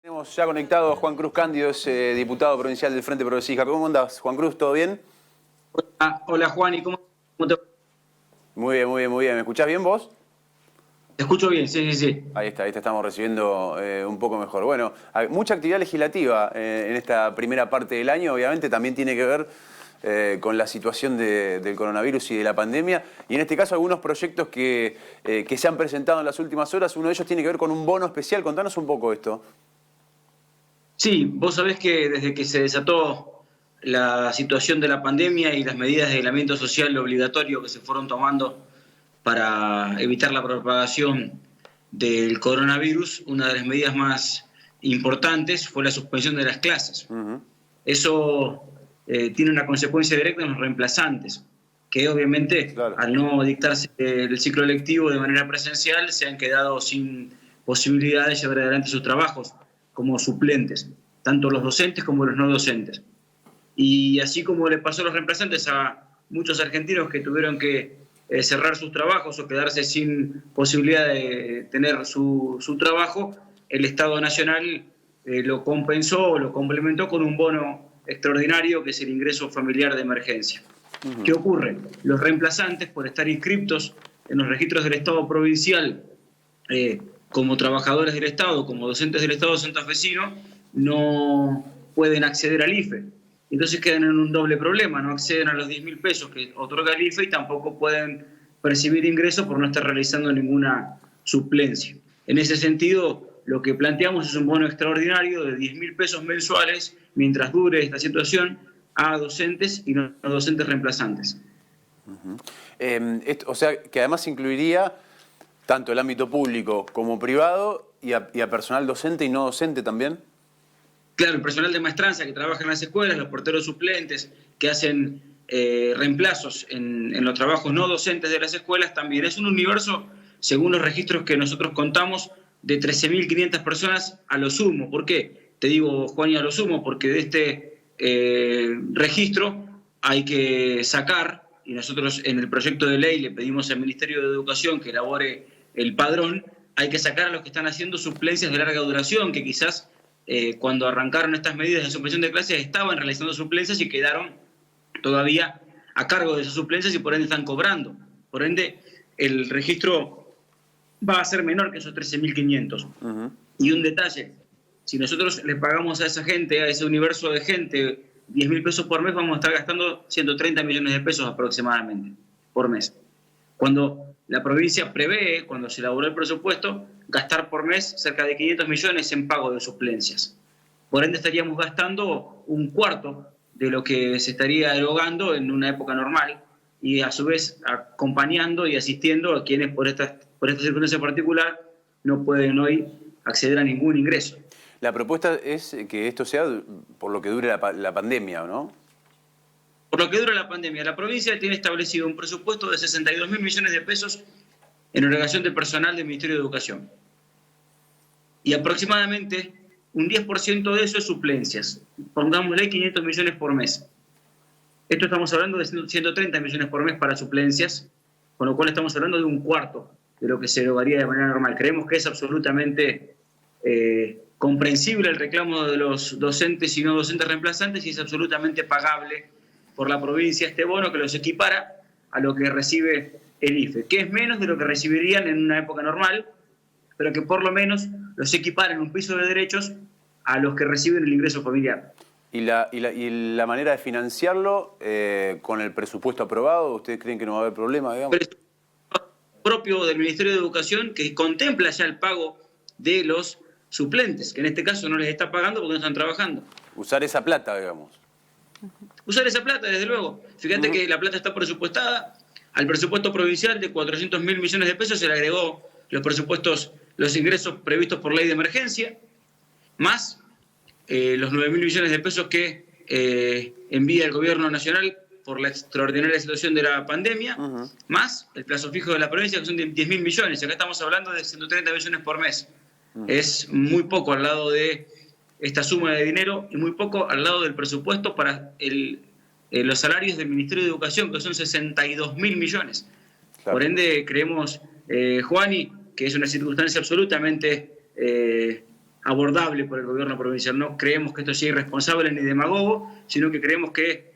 Tenemos ya conectado a Juan Cruz Cándido, es diputado provincial del Frente Progresista. ¿Cómo andás, Juan Cruz? ¿Todo bien? Hola Juan, ¿y cómo te... Muy bien, muy bien, muy bien. ¿Me escuchás bien vos? Te escucho bien, sí. Ahí te estamos recibiendo un poco mejor. Bueno, hay mucha actividad legislativa en esta primera parte del año. Obviamente también tiene que ver con la situación del coronavirus y de la pandemia. Y en este caso algunos proyectos que se han presentado en las últimas horas. Uno de ellos tiene que ver con un bono especial. Contanos un poco esto. Sí, vos sabés que desde que se desató la situación de la pandemia y las medidas de aislamiento social obligatorio que se fueron tomando para evitar la propagación del coronavirus, una de las medidas más importantes fue la suspensión de las clases. Eso tiene una consecuencia directa en los reemplazantes, que obviamente al no dictarse el ciclo lectivo de manera presencial se han quedado sin posibilidad de llevar adelante sus trabajos como suplentes, tanto los docentes como los no docentes. Y así como le pasó a los reemplazantes a muchos argentinos que tuvieron que cerrar sus trabajos o quedarse sin posibilidad de tener su trabajo, el Estado Nacional lo compensó o lo complementó con un bono extraordinario que es el ingreso familiar de emergencia. ¿Qué ocurre? Los reemplazantes, por estar inscriptos en los registros del Estado provincial como trabajadores del Estado, como docentes del Estado santafesino, no pueden acceder al IFE. Entonces quedan en un doble problema, no acceden a los 10.000 pesos que otorga el IFE y tampoco pueden percibir ingresos por no estar realizando ninguna suplencia. En ese sentido, lo que planteamos es un bono extraordinario de 10.000 pesos mensuales mientras dure esta situación a docentes y no docentes reemplazantes. O sea, que además incluiría tanto el ámbito público como privado y a personal docente y no docente también. Claro, el personal de maestranza que trabaja en las escuelas, los porteros suplentes que hacen reemplazos en los trabajos no docentes de las escuelas también. Es un universo, según los registros que nosotros contamos, de 13.500 personas a lo sumo. ¿Por qué? Te digo, Juan, y a lo sumo, porque de este registro hay que sacar, y nosotros en el proyecto de ley le pedimos al Ministerio de Educación que elabore el padrón, hay que sacar a los que están haciendo suplencias de larga duración, que quizás cuando arrancaron estas medidas de suspensión de clases estaban realizando suplencias y quedaron todavía a cargo de esas suplencias y por ende están cobrando. Por ende, el registro va a ser menor que esos 13.500. Y un detalle, si nosotros le pagamos a esa gente, a ese universo de gente, 10.000 pesos por mes, vamos a estar gastando 130 millones de pesos aproximadamente por mes. Cuando la provincia prevé, cuando se elaboró el presupuesto, gastar por mes cerca de 500 millones en pago de suplencias. Por ende estaríamos gastando un cuarto de lo que se estaría erogando en una época normal y a su vez acompañando y asistiendo a quienes por esta circunstancia particular no pueden hoy acceder a ningún ingreso. La propuesta es que esto sea por lo que dure la pandemia, ¿no? Por lo que dura la pandemia, la provincia tiene establecido un presupuesto de 62.000 millones de pesos en erogación de personal del Ministerio de Educación. Y aproximadamente un 10% de eso es suplencias. Pongámosle 500 millones por mes. Esto estamos hablando de 130 millones por mes para suplencias, con lo cual estamos hablando de un cuarto de lo que se erogaría de manera normal. Creemos que es absolutamente comprensible el reclamo de los docentes y no docentes reemplazantes y es absolutamente pagable por la provincia este bono que los equipara a lo que recibe el IFE, que es menos de lo que recibirían en una época normal, pero que por lo menos los equipara en un piso de derechos a los que reciben el ingreso familiar. ¿Y la manera de financiarlo con el presupuesto aprobado? ¿Ustedes creen que no va a haber problema, digamos? Propio del Ministerio de Educación que contempla ya el pago de los suplentes, que en este caso no les está pagando porque no están trabajando. Usar esa plata, digamos. Usar esa plata, desde luego. Fíjate que la plata está presupuestada. Al presupuesto provincial de 400.000 millones de pesos se le agregó los ingresos previstos por ley de emergencia, más los 9.000 millones de pesos que envía el gobierno nacional por la extraordinaria situación de la pandemia, más el plazo fijo de la provincia, que son de 10.000 millones. Acá estamos hablando de 130 millones por mes. Es muy poco al lado de esta suma de dinero y muy poco al lado del presupuesto para los salarios del Ministerio de Educación, que son 62.000 millones. Claro. Por ende, creemos, Juani, que es una circunstancia absolutamente abordable por el gobierno provincial. No creemos que esto sea irresponsable ni demagogo, sino que creemos que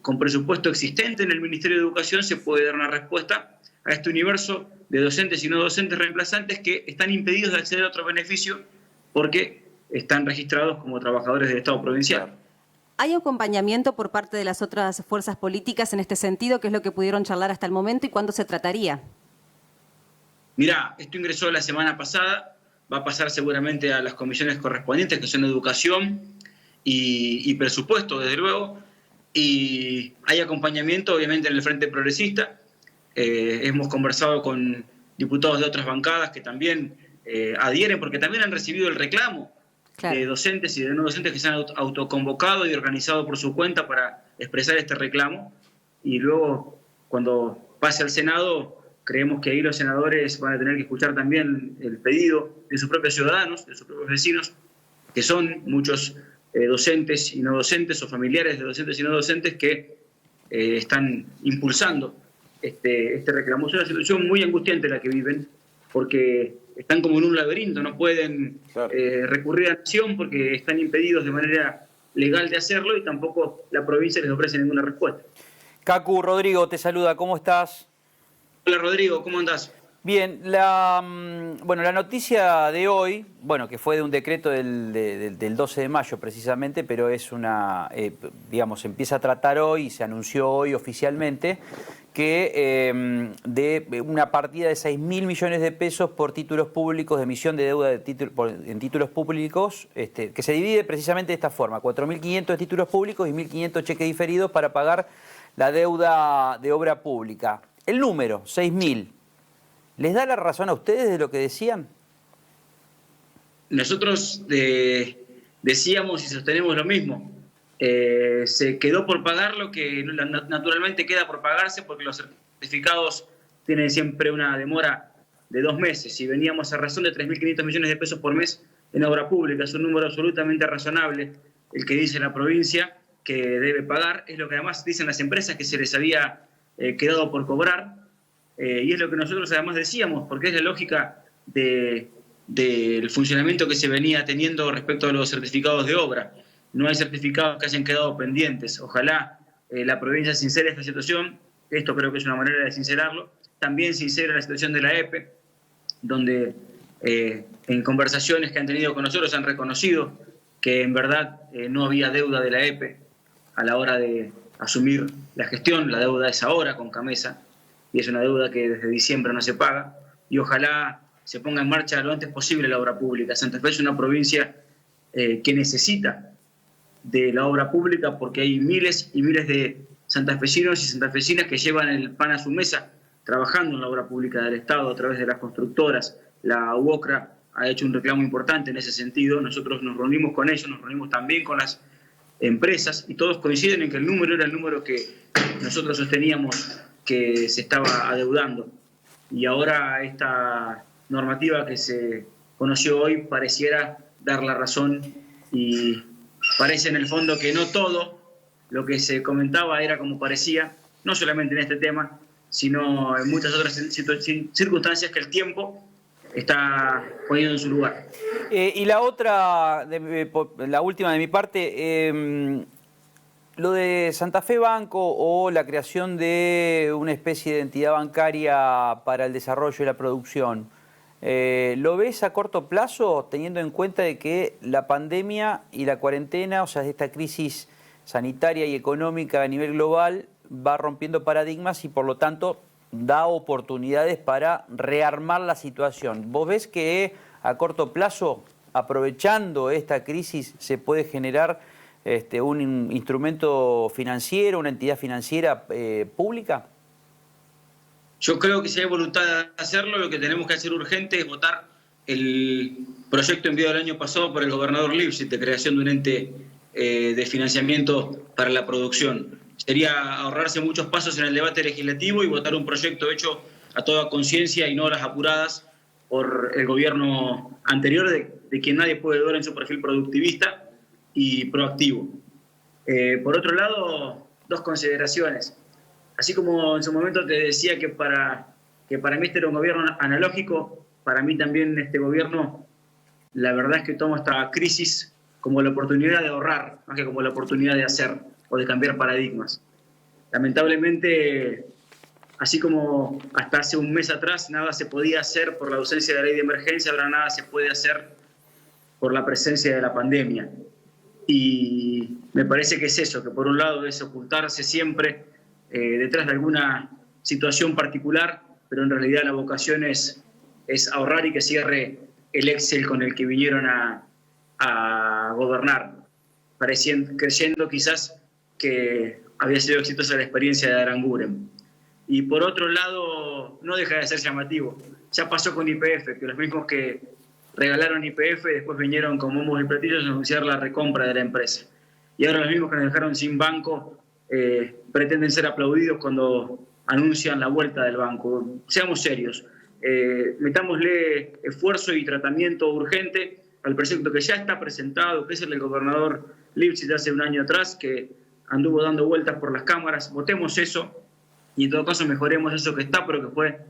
con presupuesto existente en el Ministerio de Educación se puede dar una respuesta a este universo de docentes y no docentes reemplazantes que están impedidos de acceder a otro beneficio porque están registrados como trabajadores del Estado provincial. ¿Hay acompañamiento por parte de las otras fuerzas políticas en este sentido? ¿Qué es lo que pudieron charlar hasta el momento y cuándo se trataría? Mirá, esto ingresó la semana pasada, va a pasar seguramente a las comisiones correspondientes, que son Educación y Presupuesto, desde luego, y hay acompañamiento, obviamente, en el Frente Progresista. Hemos conversado con diputados de otras bancadas que también adhieren, porque también han recibido el reclamo de docentes y de no docentes que se han autoconvocado y organizado por su cuenta para expresar este reclamo. Y luego, cuando pase al Senado, creemos que ahí los senadores van a tener que escuchar también el pedido de sus propios ciudadanos, de sus propios vecinos, que son muchos docentes y no docentes o familiares de docentes y no docentes que están impulsando este reclamo. Es una situación muy angustiante la que viven, porque están como en un laberinto, no pueden recurrir a acción porque están impedidos de manera legal de hacerlo y tampoco la provincia les ofrece ninguna respuesta. Cacu, Rodrigo te saluda, ¿cómo estás? Hola Rodrigo, ¿cómo andás? Bien, la noticia de hoy, que fue de un decreto del 12 de mayo precisamente, pero es se empieza a tratar hoy y se anunció hoy oficialmente que de una partida de 6.000 millones de pesos por títulos públicos, de emisión de deuda en títulos públicos, que se divide precisamente de esta forma, 4.500 de títulos públicos y 1.500 cheques diferidos para pagar la deuda de obra pública. El número, 6.000. ¿Les da la razón a ustedes de lo que decían? Nosotros decíamos y sostenemos lo mismo. Se quedó por pagar lo que naturalmente queda por pagarse porque los certificados tienen siempre una demora de 2 meses. Y veníamos a razón de 3.500 millones de pesos por mes en obra pública. Es un número absolutamente razonable el que dice la provincia que debe pagar. Es lo que además dicen las empresas que se les había quedado por cobrar. Y es lo que nosotros además decíamos, porque es la lógica del funcionamiento que se venía teniendo respecto a los certificados de obra. No hay certificados que hayan quedado pendientes. Ojalá la provincia sincere esta situación. Esto creo que es una manera de sincerarlo. También sincera la situación de la EPE, donde en conversaciones que han tenido con nosotros han reconocido que en verdad no había deuda de la EPE a la hora de asumir la gestión. La deuda es ahora con Camesa. Y es una deuda que desde diciembre no se paga, y ojalá se ponga en marcha lo antes posible la obra pública. Santa Fe es una provincia que necesita de la obra pública porque hay miles y miles de santafesinos y santafesinas que llevan el pan a su mesa trabajando en la obra pública del Estado a través de las constructoras. La UOCRA ha hecho un reclamo importante en ese sentido. Nosotros nos reunimos con ellos, nos reunimos también con las empresas y todos coinciden en que el número era el número que nosotros sosteníamos que se estaba adeudando. Y ahora esta normativa que se conoció hoy pareciera dar la razón y parece en el fondo que no todo lo que se comentaba era como parecía, no solamente en este tema, sino en muchas otras circunstancias que el tiempo está poniendo en su lugar. Y la otra, la última de mi parte, lo de Santa Fe Banco o la creación de una especie de entidad bancaria para el desarrollo y la producción, ¿lo ves a corto plazo teniendo en cuenta de que la pandemia y la cuarentena, o sea, esta crisis sanitaria y económica a nivel global va rompiendo paradigmas y por lo tanto da oportunidades para rearmar la situación? ¿Vos ves que a corto plazo, aprovechando esta crisis, se puede generar un instrumento financiero, una entidad financiera pública? Yo creo que si hay voluntad de hacerlo, lo que tenemos que hacer urgente es votar el proyecto enviado el año pasado por el gobernador Lipschitz de creación de un ente de financiamiento para la producción. Sería ahorrarse muchos pasos en el debate legislativo y votar un proyecto hecho a toda conciencia y no a las apuradas por el gobierno anterior, de quien nadie puede dudar en su perfil productivista y proactivo. Por otro lado, 2 consideraciones. Así como en su momento te decía que para mí este era un gobierno analógico, para mí también este gobierno la verdad es que tomo esta crisis como la oportunidad de ahorrar, más que como la oportunidad de hacer o de cambiar paradigmas. Lamentablemente, así como hasta hace un mes atrás nada se podía hacer por la ausencia de la ley de emergencia, ahora nada se puede hacer por la presencia de la pandemia. Y me parece que es eso, que por un lado es ocultarse siempre detrás de alguna situación particular, pero en realidad la vocación es ahorrar y que cierre el Excel con el que vinieron a gobernar, creyendo quizás que había sido exitosa la experiencia de Aranguren. Y por otro lado, no deja de ser llamativo. Ya pasó con YPF, que los mismos que regalaron YPF después vinieron con bombos y platillos a anunciar la recompra de la empresa. Y ahora los mismos que nos dejaron sin banco pretenden ser aplaudidos cuando anuncian la vuelta del banco. Seamos serios. Metámosle esfuerzo y tratamiento urgente al proyecto que ya está presentado, que es el del gobernador Lipschitz de hace un año atrás, que anduvo dando vueltas por las cámaras. Votemos eso y en todo caso mejoremos eso que está, pero que fue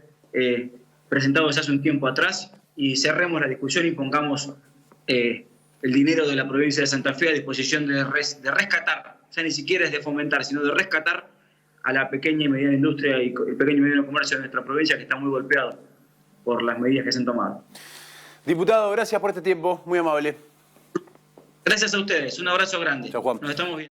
presentado ya hace un tiempo atrás, y cerremos la discusión y pongamos el dinero de la provincia de Santa Fe a disposición de rescatar, ya ni siquiera es de fomentar, sino de rescatar a la pequeña y mediana industria y el pequeño y mediano comercio de nuestra provincia, que está muy golpeado por las medidas que se han tomado. Diputado, gracias por este tiempo, muy amable. Gracias a ustedes, un abrazo grande. Chao, Juan. Nos estamos viendo.